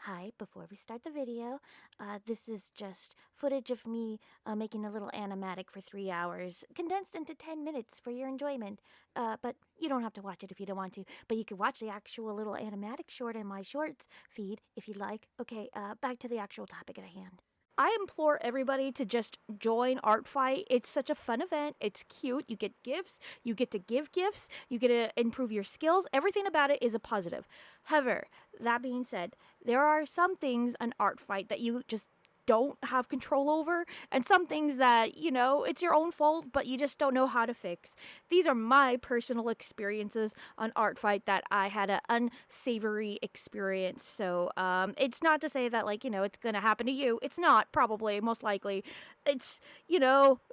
Hi, before we start the video, this is just footage of me making a little animatic for 3 hours, condensed into 10 minutes for your enjoyment. But you don't have to watch it if you don't want to, but you can watch the actual little animatic short in my shorts feed if you'd like. Okay, back to the actual topic at hand. I implore everybody to just join Artfight. It's such a fun event. It's cute. You get gifts. You get to give gifts. You get to improve your skills. Everything about it is a positive. However, that being said, there are some things on Artfight that you just don't have control over, and some things that, it's your own fault, but you just don't know how to fix. These are my personal experiences on Artfight that I had an unsavory experience. So, it's not to say that, it's gonna happen to you. It's not, probably, most likely. It's,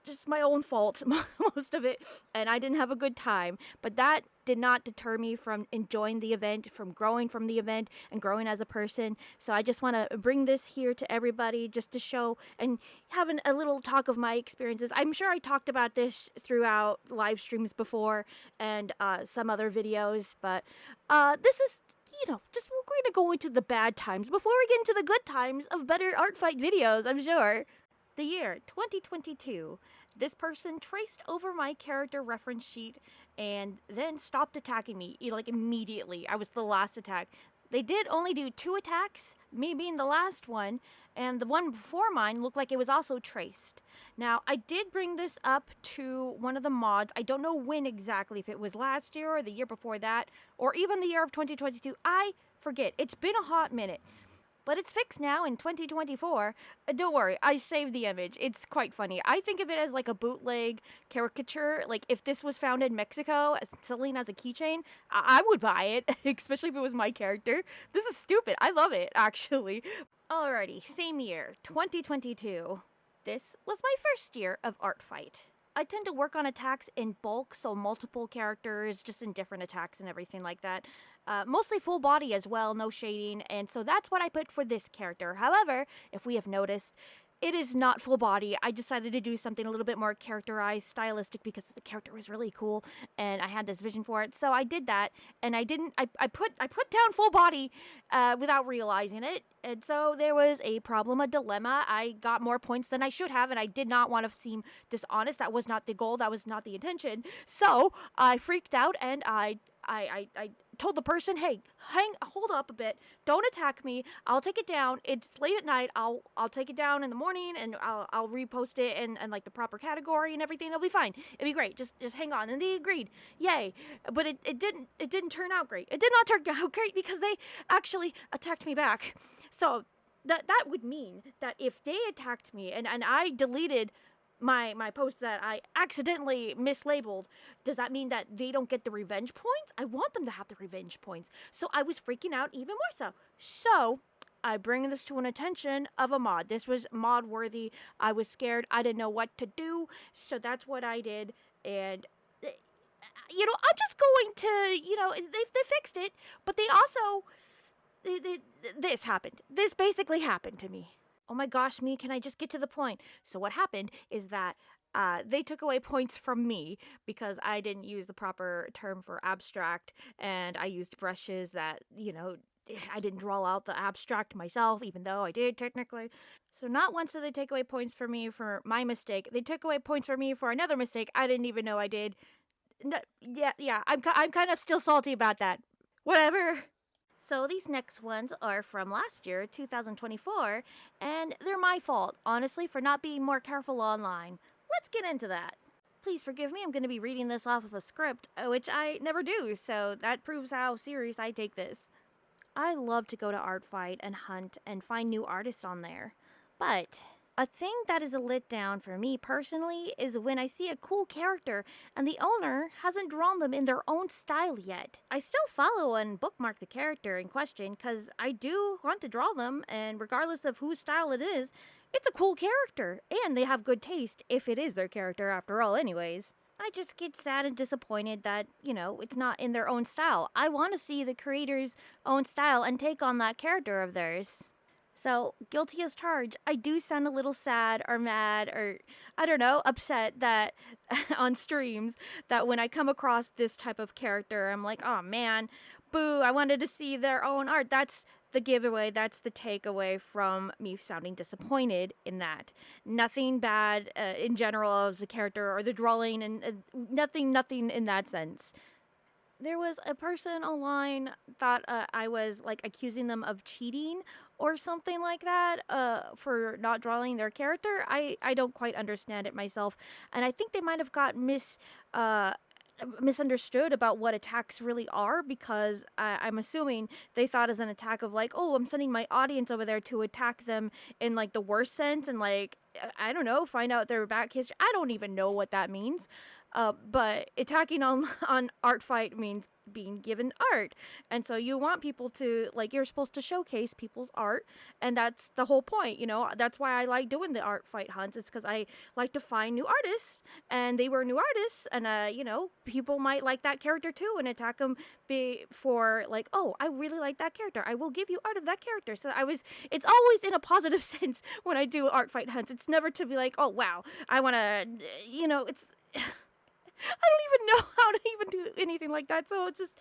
just my own fault, most of it, and I didn't have a good time. But that did not deter me from enjoying the event, from growing from the event, and growing as a person. So I just want to bring this here to everybody just to show and having a little talk of my experiences. I'm sure I talked about this throughout live streams before and some other videos, but this is, just we're going to go into the bad times before we get into the good times of better Artfight videos, I'm sure. The year 2022. This person traced over my character reference sheet and then stopped attacking me, immediately. I was the last attack. They did only do 2 attacks, me being the last one, and the one before mine looked like it was also traced. Now, I did bring this up to one of the mods. I don't know when exactly, if it was last year or the year before that, or even the year of 2022. I forget. It's been a hot minute. But it's fixed now in 2024. Don't worry, I saved the image. It's quite funny. I think of it as like a bootleg caricature. Like, if this was found in Mexico, selling as a keychain, I would buy it, especially if it was my character. This is stupid. I love it, actually. Alrighty, same year, 2022. This was my first year of Artfight. I tend to work on attacks in bulk, so multiple characters, just in different attacks and everything like that. Mostly full body as well, no shading, and so that's what I put for this character. However, if we have noticed, it is not full body. I decided to do something a little bit more characterized, stylistic, because the character was really cool, and I had this vision for it. So I did that, and I put down full body without realizing it, and so there was a problem, a dilemma. I got more points than I should have, and I did not want to seem dishonest. That was not the goal. That was not the intention. So I freaked out, and I told the person, hey, hold up a bit, don't attack me, I'll take it down, it's late at night, I'll take it down in the morning, and I'll repost it in like the proper category and everything, it'll be fine, it'll be great, just hang on. And they agreed, yay. But it didn't turn out great. It did not turn out great because they actually attacked me back. So that would mean that if they attacked me and I deleted my post that I accidentally mislabeled, does that mean that they don't get the revenge points? I want them to have the revenge points. So I was freaking out even more so. So I bring this to an attention of a mod. This was mod worthy. I was scared. I didn't know what to do. So that's what I did. And I'm just going to, they fixed it, but they also, this happened. This basically happened to me. Oh my gosh, me, can I just get to the point? So what happened is that they took away points from me because I didn't use the proper term for abstract, and I used brushes that, I didn't draw out the abstract myself, even though I did technically. So not once did they take away points for me for my mistake. They took away points for me for another mistake I didn't even know I did. Yeah, I'm kind of still salty about that. Whatever. So these next ones are from last year, 2024, and they're my fault, honestly, for not being more careful online. Let's get into that. Please forgive me, I'm going to be reading this off of a script, which I never do, so that proves how serious I take this. I love to go to Artfight and hunt and find new artists on there, but a thing that is a letdown for me personally is when I see a cool character and the owner hasn't drawn them in their own style yet. I still follow and bookmark the character in question because I do want to draw them, and regardless of whose style it is, it's a cool character, and they have good taste if it is their character after all anyways. I just get sad and disappointed that, it's not in their own style. I want to see the creator's own style and take on that character of theirs. So, guilty as charged, I do sound a little sad or mad or, I don't know, upset that on streams, that when I come across this type of character, I'm like, oh man, boo, I wanted to see their own art. That's the giveaway. That's the takeaway from me sounding disappointed in that. Nothing bad in general of the character or the drawing, and nothing in that sense. There was a person online thought I was like accusing them of cheating or something like that for not drawing their character. I don't quite understand it myself, and I think they might have got misunderstood about what attacks really are, because I'm assuming they thought as an attack of like, oh, I'm sending my audience over there to attack them in like the worst sense, and like, I don't know, find out their back history. I don't even know what that means. But attacking on Artfight means being given art, and so you want people to, like, you're supposed to showcase people's art, and that's the whole point, you know. That's why I like doing the Artfight hunts. It's because I like to find new artists, and they were new artists, and you know, people might like that character too and attack them for like, oh, I really like that character, I will give you art of that character. So it's always in a positive sense when I do Artfight hunts. It's never to be like, oh wow, I want to, you know, it's I don't even know how to even do anything like that. So it's just,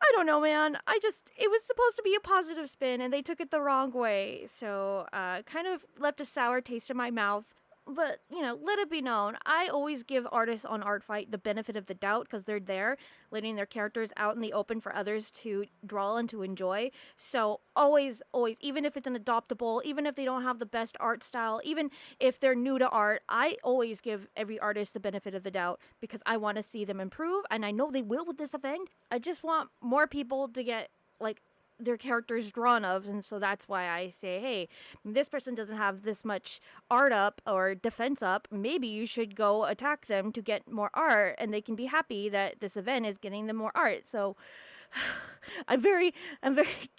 I don't know, man. It was supposed to be a positive spin, and they took it the wrong way. So, kind of left a sour taste in my mouth. But, you know, let it be known, I always give artists on Artfight the benefit of the doubt, because they're there, letting their characters out in the open for others to draw and to enjoy. So always, even if it's an adoptable, even if they don't have the best art style, even if they're new to art, I always give every artist the benefit of the doubt, because I want to see them improve, and I know they will with this event. I just want more people to get, like, their characters drawn of, and so that's why I say, hey, this person doesn't have this much art up or defense up, maybe you should go attack them to get more art, and they can be happy that this event is getting them more art. So I'm very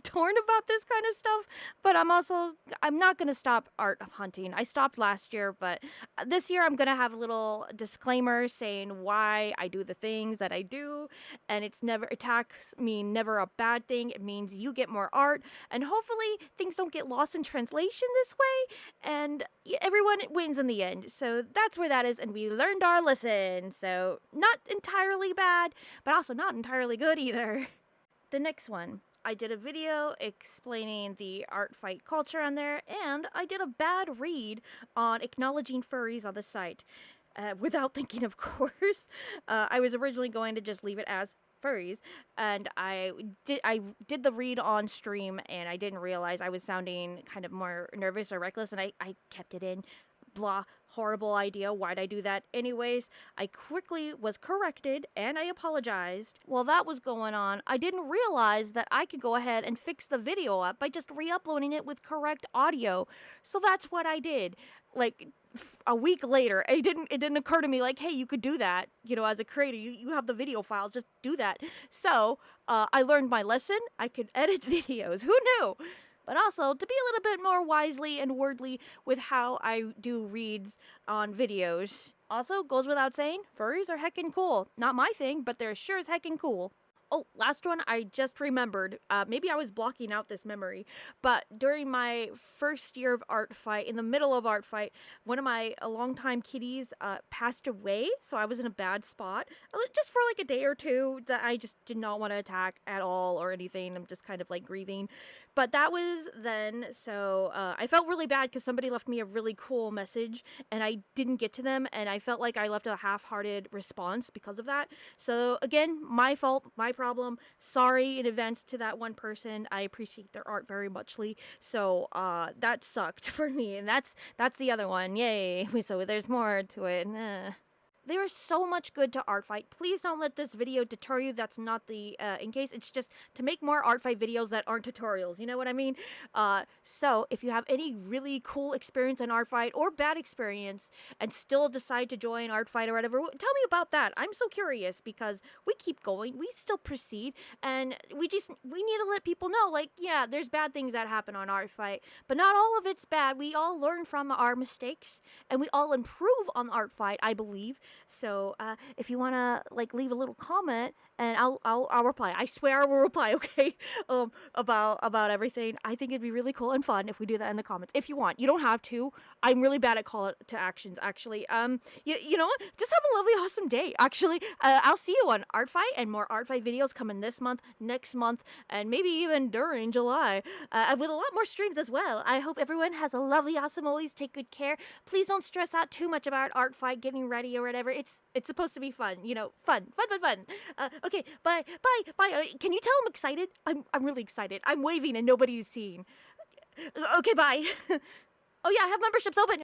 torn about this kind of stuff, but I'm not going to stop art hunting. I stopped last year, but this year I'm going to have a little disclaimer saying why I do the things that I do, and it's never, attacks mean never a bad thing. It means you get more art, and hopefully things don't get lost in translation this way, and everyone wins in the end. So that's where that is, and we learned our lesson. So not entirely bad, but also not entirely good either. The next one, I did a video explaining the Artfight culture on there, and I did a bad read on acknowledging furries on the site. Without thinking, of course. I was originally going to just leave it as furries, and I did the read on stream, and I didn't realize I was sounding kind of more nervous or reckless, and I kept it in. Blah. Horrible idea. Why'd I do that? Anyways, I quickly was corrected, and I apologized. While that was going on, I didn't realize that I could go ahead and fix the video up by just re-uploading it with correct audio. So that's what I did. Like, a week later, it didn't occur to me, like, hey, you could do that. You know, as a creator, you have the video files, just do that. So, I learned my lesson. I could edit videos. Who knew? But also to be a little bit more wisely and wordly with how I do reads on videos. Also, goes without saying, furries are heckin' cool. Not my thing, but they're sure as heckin' cool. Oh, last one, I just remembered. Maybe I was blocking out this memory, but during my first year of Artfight, in the middle of Artfight, one of my longtime kitties passed away, so I was in a bad spot, just for like a day or two, that I just did not want to attack at all or anything. I'm just kind of like grieving. But that was then, so I felt really bad because somebody left me a really cool message, and I didn't get to them, and I felt like I left a half-hearted response because of that. So again, my fault, my problem. Sorry in advance to that one person. I appreciate their art very muchly. So that sucked for me, and that's the other one. Yay! So there's more to it. There is so much good to Artfight. Please don't let this video deter you. That's not the in case. It's just to make more Artfight videos that aren't tutorials. You know what I mean? So if you have any really cool experience in Artfight or bad experience and still decide to join Artfight or whatever, tell me about that. I'm so curious because we keep going. We still proceed, and we need to let people know, like, yeah, there's bad things that happen on Artfight, but not all of it's bad. We all learn from our mistakes, and we all improve on Artfight, I believe. So if you want to, like, leave a little comment and I'll reply. I swear I will reply. Okay, about everything. I think it'd be really cool and fun if we do that in the comments. If you want, you don't have to. I'm really bad at call to actions. Actually, you know what? Just have a lovely, awesome day. Actually, I'll see you on Artfight, and more Artfight videos coming this month, next month, and maybe even during July, with a lot more streams as well. I hope everyone has a lovely, awesome. Always take good care. Please don't stress out too much about Artfight getting ready or whatever. It's supposed to be fun, you know, fun. Okay, bye. Can you tell I'm excited? I'm really excited. I'm waving and nobody's seeing. Okay, bye. Oh yeah, I have memberships open.